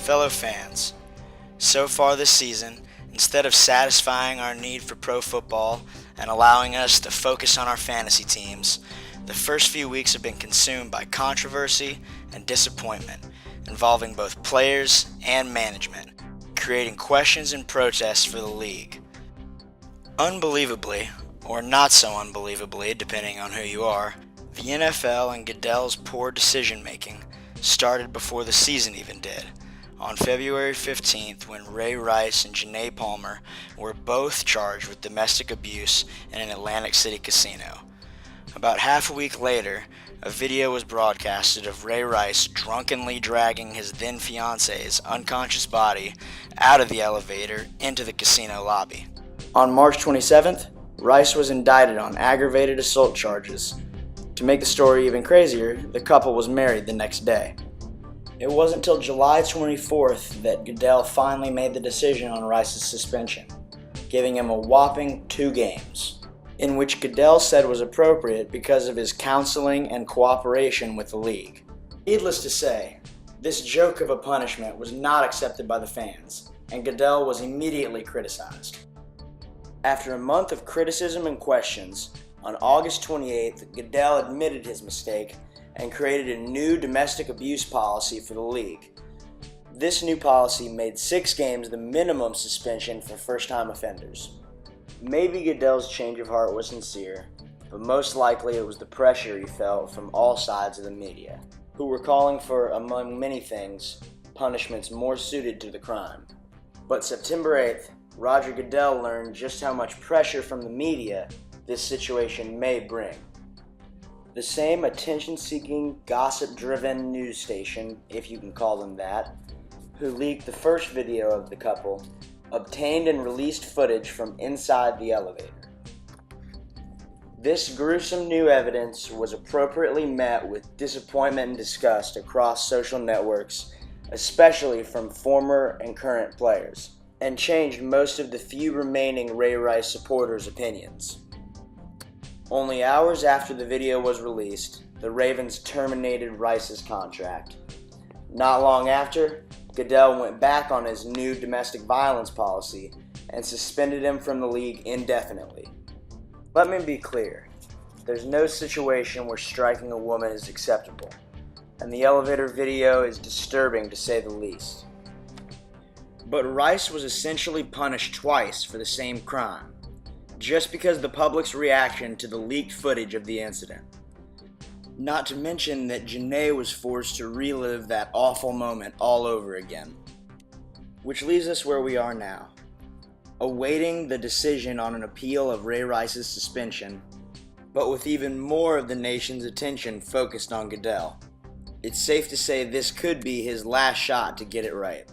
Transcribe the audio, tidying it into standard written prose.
Fellow fans, so far this season, instead of satisfying our need for pro football and allowing us to focus on our fantasy teams, the first few weeks have been consumed by controversy and disappointment involving both players and management, creating questions and protests for the league. Unbelievably, or not so unbelievably depending on who you are, the NFL and Goodell's poor decision-making started before the season even did, on February 15th when Ray Rice and Janae Palmer were both charged with domestic abuse in an Atlantic City casino. About half a week later, a video was broadcasted of Ray Rice drunkenly dragging his then-fiance's unconscious body out of the elevator into the casino lobby. On March 27th, Rice was indicted on aggravated assault charges. To make the story even crazier, the couple was married the next day. It wasn't until July 24th that Goodell finally made the decision on Rice's suspension, giving him a whopping 2 games, in which Goodell said was appropriate because of his counseling and cooperation with the league. Needless to say, this joke of a punishment was not accepted by the fans, and Goodell was immediately criticized. After a month of criticism and questions, on August 28th, Goodell admitted his mistake and created a new domestic abuse policy for the league. This new policy made 6 games the minimum suspension for first-time offenders. Maybe Goodell's change of heart was sincere, but most likely it was the pressure he felt from all sides of the media, who were calling for, among many things, punishments more suited to the crime. But September 8th, Roger Goodell learned just how much pressure from the media this situation may bring. The same attention-seeking, gossip-driven news station, if you can call them that, who leaked the first video of the couple, obtained and released footage from inside the elevator. This gruesome new evidence was appropriately met with disappointment and disgust across social networks, especially from former and current players, and changed most of the few remaining Ray Rice supporters' opinions. Only hours after the video was released, the Ravens terminated Rice's contract. Not long after, Goodell went back on his new domestic violence policy and suspended him from the league indefinitely. Let me be clear, there's no situation where striking a woman is acceptable, and the elevator video is disturbing to say the least. But Rice was essentially punished twice for the same crime, just because of the public's reaction to the leaked footage of the incident. Not to mention that Janae was forced to relive that awful moment all over again. Which leaves us where we are now, awaiting the decision on an appeal of Ray Rice's suspension, but with even more of the nation's attention focused on Goodell. It's safe to say this could be his last shot to get it right.